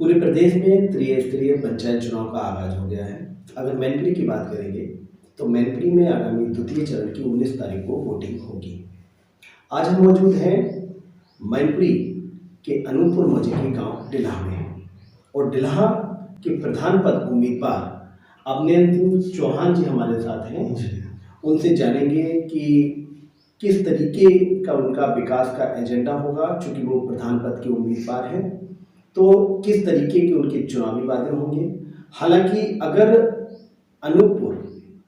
पूरे प्रदेश में त्रिस्तरीय पंचायत चुनाव का आगाज हो गया है। अगर मैनपुरी की बात करेंगे तो मैनपुरी में आगामी द्वितीय चरण की 19 तारीख को वोटिंग होगी। आज हम मौजूद हैं मैनपुरी के अनूपपुर मौजे के गांव डिल्हा में, और डिल्हा के प्रधान पद उम्मीदवार अभिनंदन चौहान जी हमारे साथ हैं। उनसे जानेंगे कि किस तरीके का उनका विकास का एजेंडा होगा। चूँकि वो प्रधान पद के उम्मीदवार हैं तो किस तरीके के उनके चुनावी वादे होंगे। हालांकि अगर अनूपपुर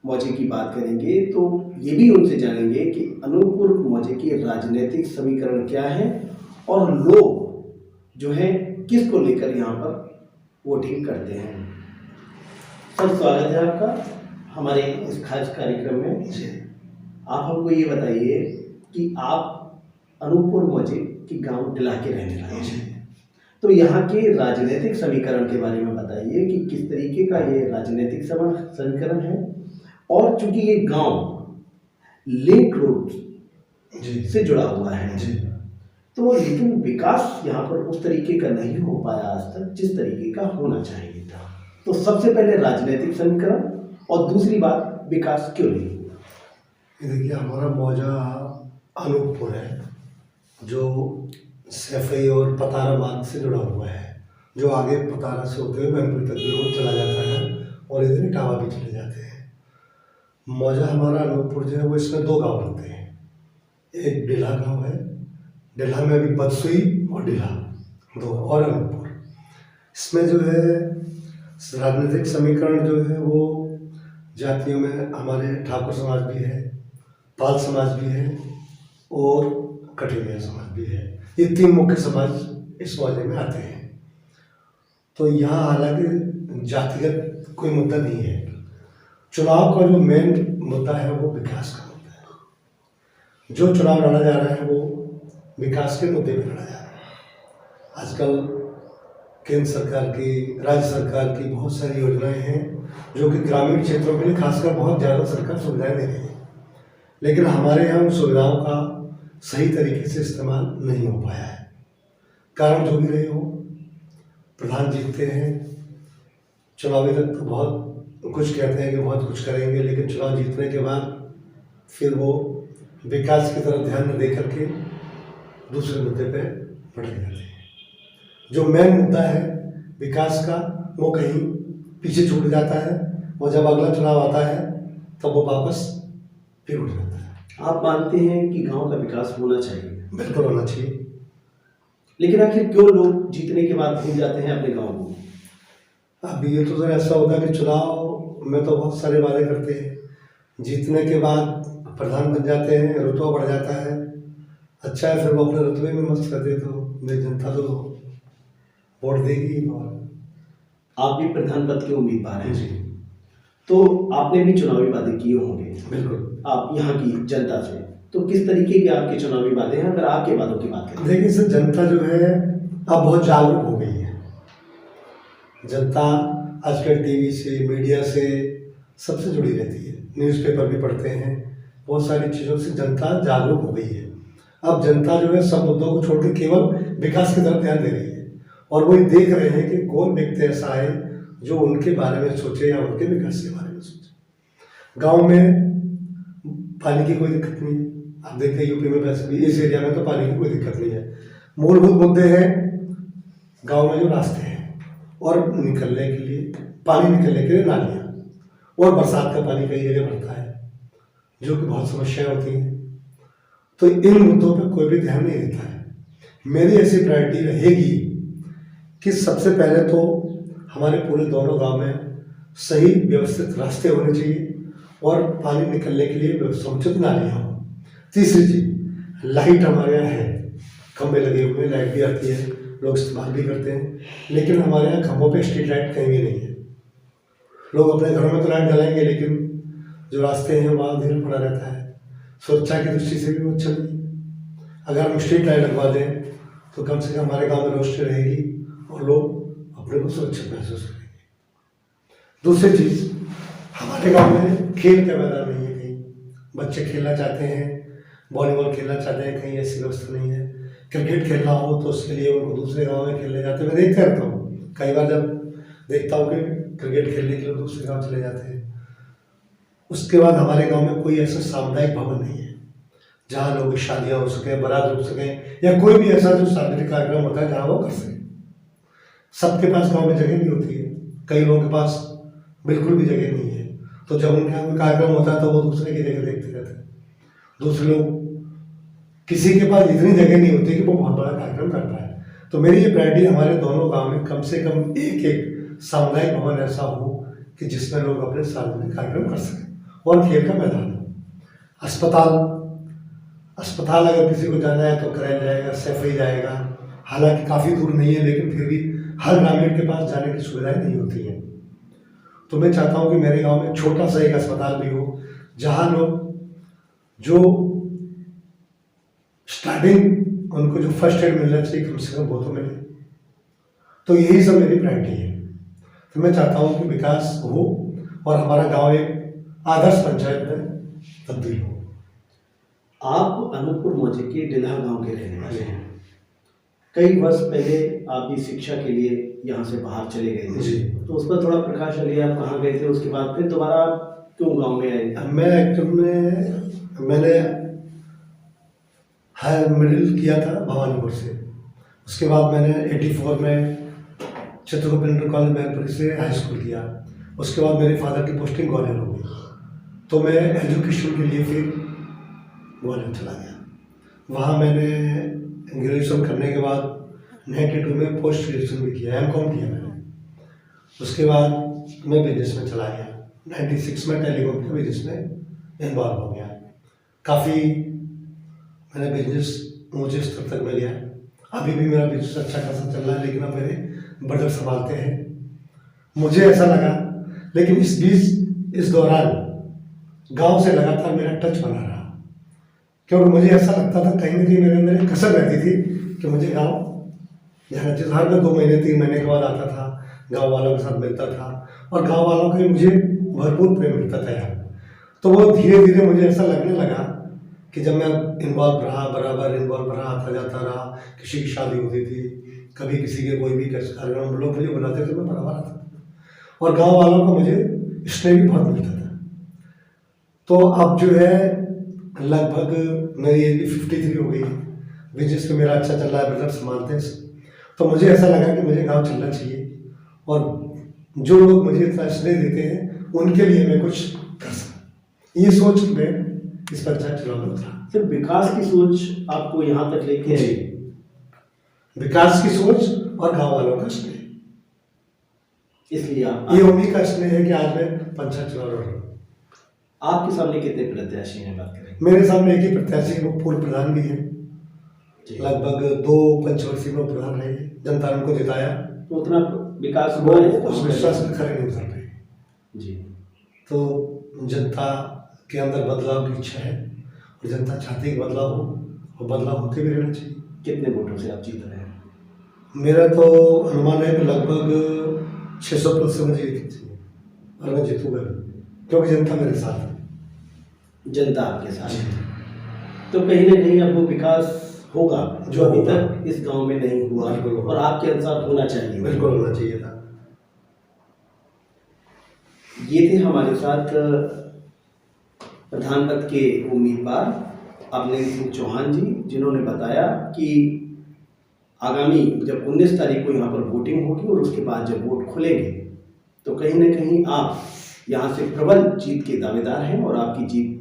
मौजे की बात करेंगे तो ये भी उनसे जानेंगे कि अनूपपुर मौजे के राजनीतिक समीकरण क्या है और लोग जो हैं किसको लेकर यहाँ पर वोटिंग करते हैं। सब स्वागत है आपका हमारे इस खास कार्यक्रम में। आप हमको ये बताइए कि आप अनूपपुर मौजे के गांव डिल्हा के रहने वाले हैं, तो यहाँ के राजनीतिक समीकरण के बारे में बताइए कि किस तरीके का ये राजनीतिक समीकरण है। और चूंकि ये गांव लिंक रोड से जुड़ा हुआ है तो लेकिन विकास यहाँ पर उस तरीके का नहीं हो पाया आज तक जिस तरीके का होना चाहिए था। तो सबसे पहले राजनीतिक समीकरण और दूसरी बात विकास क्यों नहीं हुआ। देखिए, हमारा मौजा अनूपपुर है जो सैफई और पतारा बांध से जुड़ा हुआ है, जो आगे पतारा से होते हुए मैनपुरी तक भी रोड चला जाता है और इधर इटावा भी चले जाते हैं। मौजा हमारा अनूपपुर जो है वो इसमें दो गांव लगते हैं। एक डिल्हा गांव है, डिल्हा में अभी बदसुई और डिल्हा दो, और अनूपपुर। इसमें जो है राजनीतिक समीकरण जो है वो जातियों में हमारे ठाकुर समाज भी है, पाल समाज भी है और कठिया समाज भी है। ये तीन मुख्य समाज इस मौजे में आते हैं। तो यहाँ हालांकि जातिगत कोई मुद्दा नहीं है। चुनाव का जो मेन मुद्दा है वो विकास का मुद्दा है। जो चुनाव लड़ा जा रहा है वो विकास के मुद्दे पर लड़ा जा रहा है। आजकल केंद्र सरकार की, राज्य सरकार की बहुत सारी योजनाएं हैं जो कि ग्रामीण क्षेत्रों के लिए खासकर बहुत ज़्यादा सरकार सुविधाएं दे रही है, लेकिन हमारे यहाँ उन सुविधाओं का सही तरीके से इस्तेमाल नहीं हो पाया है। कारण जो भी रहे हो, प्रधान जीतते हैं, चुनावी तक तो बहुत कुछ कहते हैं कि बहुत कुछ करेंगे, लेकिन चुनाव जीतने के बाद फिर वो विकास की तरफ ध्यान न दे करके दूसरे मुद्दे पे पड़ जाते हैं। जो मेन मुद्दा है विकास का वो कहीं पीछे छूट जाता है और जब अगला चुनाव आता है तब वो वापस फिर उठ जाता है। आप मानते हैं कि गांव का विकास होना चाहिए? बिल्कुल होना चाहिए। लेकिन आखिर क्यों लोग जीतने के बाद भूल जाते हैं अपने गांव को? अब ये तो सर ऐसा होता है कि चुनाव में तो बहुत सारे वादे करते हैं, जीतने के बाद प्रधान बन जाते हैं, रुतबा बढ़ जाता है, अच्छा है, फिर वो अपने रुतबे में मस्त करते तो मेरी जनता तो वोट देगी। और आप भी प्रधान पद के उम्मीदवार हैं जी, तो आपने भी चुनावी वादे किए होंगे बिल्कुल आप यहाँ की जनता से, तो किस तरीके के आपके चुनावी वादे हैं? अगर आपके वादों की बात करें। देखिए सर, जनता जो है अब बहुत जागरूक हो गई है। जनता आजकल टीवी से, मीडिया से सबसे जुड़ी रहती है, न्यूज़पेपर भी पढ़ते हैं, बहुत सारी चीज़ों से जनता जागरूक हो गई है। अब जनता जो है सब मुद्दों को छोड़ के केवल विकास की तरफ ध्यान दे रही है, और वो देख रहे हैं कि कौन व्यक्ति ऐसा है जो उनके बारे में सोचे या उनके विकास के बारे में सोचे। गांव में पानी की कोई दिक्कत नहीं है। आप देखते हैं यूपी में, वैसे भी इस एरिया में तो पानी की कोई दिक्कत नहीं है। मूलभूत मुद्दे हैं गांव में जो रास्ते हैं और निकलने के लिए, पानी निकलने के लिए नालियाँ, और बरसात का पानी कई जगह बढ़ता है जो कि बहुत समस्याएं होती हैं। तो इन मुद्दों पर कोई भी ध्यान नहीं देता है। मेरी ऐसी प्रायोरिटी रहेगी कि सबसे पहले तो हमारे पूरे दोनों गांव में सही व्यवस्थित रास्ते होने चाहिए और पानी निकलने के लिए समुचित नालियाँ हों। तीसरी चीज, लाइट हमारे यहाँ है, खंभे लगे हुए हैं, लाइट भी आती है, लोग इस्तेमाल भी करते हैं, लेकिन हमारे यहाँ खंभों पे स्ट्रीट लाइट कहीं भी नहीं है। लोग अपने घरों में तो लाइट जलाएंगे, लेकिन जो रास्ते हैं वहाँ अंधेरा पड़ा रहता है। सुरक्षा की दृष्टि से भी वो अच्छा नहीं है। अगर हम स्ट्रीट लाइट लगवा दें तो कम से कम हमारे गाँव में रोशनी रहेगी और लोग अपने को सुरक्षित महसूस करेंगे। दूसरी चीज़, हमारे गांव में खेल का मैदान नहीं है। कहीं बच्चे खेलना चाहते हैं, वॉलीबॉल खेलना चाहते हैं, कहीं ऐसी व्यवस्था नहीं है। क्रिकेट खेलना हो तो उसके लिए उनको दूसरे गांव में खेलने जाते हैं। मैं देखते रहता हूँ कई बार जब देखता हूँ कि क्रिकेट खेलने के लिए दूसरे गांव चले जाते हैं, उसके बाद हमारे गांव में कोई ऐसा सामुदायिक भवन नहीं है जहाँ लोगों की शादियाँ हो सकें, बारात हो सकें, या कोई भी ऐसा जो सार्वजनिक कार्यक्रम होता है जहाँ वो कर सकें। सबके पास गांव में जगह नहीं होती है, कई लोगों के पास बिल्कुल भी जगह नहीं है। तो जब उनके यहाँ कोई कार्यक्रम होता है तो वो दूसरे की जगह देखते रहते हैं। दूसरे लोग, किसी के पास इतनी जगह नहीं होती कि वो बहुत बड़ा कार्यक्रम कर पाए। तो मेरी ये प्रायोरिटी हमारे दोनों गांव में कम से कम एक सामुदायिक भवन ऐसा हो कि जिसमें लोग अपने सार्वजनिक कार्यक्रम कर सकें, और खेल का मैदान हो। अस्पताल अगर किसी को जाना है तो कराया जाएगा, सैफई जाएगा, हालांकि काफ़ी दूर नहीं है, लेकिन फिर भी हर ग्रामीण के पास जाने की सुविधाएं नहीं होती हैं। तो मैं चाहता हूं कि मेरे गांव में छोटा सा एक अस्पताल भी हो जहां लोग जो स्टार्टिंग उनको जो फर्स्ट एड मिलना चाहिए कम से कम वो तो मिले। तो यही सब मेरी प्रायोरिटी है। तो मैं चाहता हूं कि विकास हो और हमारा गांव एक आदर्श पंचायत में तब्दील हो। आप अनूपपुर मौजे के डिल्हा गांव के रहने वाले हैं। कई वर्ष पहले आप भी शिक्षा के लिए यहाँ से बाहर चले गए थे जी। तो उस पर थोड़ा प्रकाश डालिए, आप कहाँ गए थे, उसके बाद फिर दोबारा आप क्यों गांव में आए? मैं एक्चुअल में मैंने हायर मिडिल किया था भवानीपुर से। उसके बाद मैंने 84 में चित्रगुप्त इंटर कॉलेज मैनपुरी से हाई स्कूल किया। उसके बाद मेरे फादर की पोस्टिंग ग्वालियर हो गई, तो मैं एजुकेशन के लिए फिर ग्वालियर चला गया। वहाँ मैंने ग्रेजुएशन करने के बाद 92 में पोस्ट ग्रेजुएशन भी किया, M.Com किया मैंने। उसके बाद मैं बिजनेस में चला गया। 96 में टेलीकॉम के बिजनेस में इन्वॉल्व हो गया। काफ़ी मैंने बिजनेस ऊँचे स्तर तक मिल गया। अभी भी मेरा बिजनेस अच्छा खासा चल रहा है, लेकिन अब मेरे ब्रदर संभालते हैं। मुझे ऐसा लगा, लेकिन इस बीच इस दौरान गांव से लगातार मेरा टच बना रहा, क्योंकि मुझे ऐसा लगता था कहीं ना कहीं मेरे अंदर एक कसर रहती थी कि मुझे गांव जाना चाहिए। हर मैं 2 महीने 3 महीने के बाद आता था, गांव वालों के साथ मिलता था और गांव वालों के मुझे भरपूर प्रेम मिलता था यार। तो वो धीरे धीरे मुझे ऐसा लगने लगा कि जब मैं इन्वॉल्व रहा, बराबर इन्वॉल्व रहा, आता जाता रहा, किसी की शादी होती थी, कभी किसी के कोई भी कार्यक्रम लोग मुझे बुलाते थे, मैं बराबर आता था और गाँव वालों को मुझे स्नेह भी बहुत मिलता था। तो अब जो है लगभग मेरी एज भी 53 हो गई, बिजनेस में मेरा अच्छा चल रहा है, ब्रदर संभालते हैं। तो मुझे ऐसा लगा कि मुझे गांव चलना चाहिए और जो लोग मुझे इतना स्नेह देते हैं उनके लिए मैं कुछ कर सकूं। ये सोच मैं इस पंचायत चुनाव में उतरा। सिर्फ विकास की सोच आपको यहाँ तक लेके आई? विकास की सोच और गांव वालों का स्नेह, इसलिए ये उन्हीं का स्नेह है कि आज मैं पंचायत चुनाव लड़ रहा हूँ। आपके सामने कितने प्रत्याशी हैं, बात करें? मेरे सामने एक ही प्रत्याशी, वो पूर्व प्रधान भी है, लगभग 2 पंचवर्षीय में प्रधान रहे, जनता ने उनको जिताया, तो उतना विकास वो उस विश्वास में खड़े नहीं उतर रहे जी। तो जनता के अंदर बदलाव की इच्छा है और जनता चाहती है कि बदलाव हो और बदलाव होते भी रहना चाहिए। कितने वोटों से आप जीत रहे हैं? मेरा तो अनुमान है कि लगभग 600 प्लस से मुझे जीतनी चाहिए और मैं जीतूंगा, क्योंकि जनता मेरे साथ है। जनता आपके साथ है, तो कहीं ना कहीं अब वो विकास होगा जो अभी तक इस गांव में नहीं हुआ और आपके अनुसार होना चाहिए। बिल्कुल होना चाहिए था। ये थे हमारे साथ प्रधान पद के उम्मीदवार अवनीश सिंह चौहान जी, जिन्होंने बताया कि आगामी जब 19 तारीख को यहाँ पर वोटिंग होगी और उसके बाद जब वोट खुलेंगे तो कहीं ना कहीं आप यहाँ से प्रबल जीत के दावेदार हैं और आपकी जीत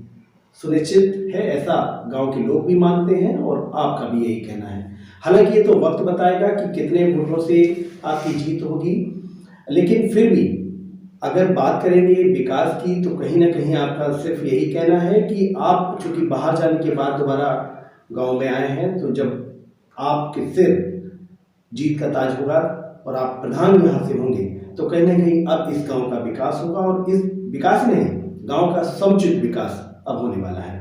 सुनिश्चित है, ऐसा गांव के लोग भी मानते हैं और आपका भी यही कहना है। हालांकि ये तो वक्त बताएगा कि कितने वोटों से आपकी जीत होगी, लेकिन फिर भी अगर बात करेंगे विकास की तो कहीं ना कहीं आपका सिर्फ यही कहना है कि आप चूंकि बाहर जाने के बाद दोबारा गांव में आए हैं, तो जब आपके सिर जीत का ताज होगा और आप प्रधान यहाँ से होंगे तो कहीं ना कहीं अब इस गांव का विकास होगा और इस विकास में गांव का समुचित विकास अब होने वाला है।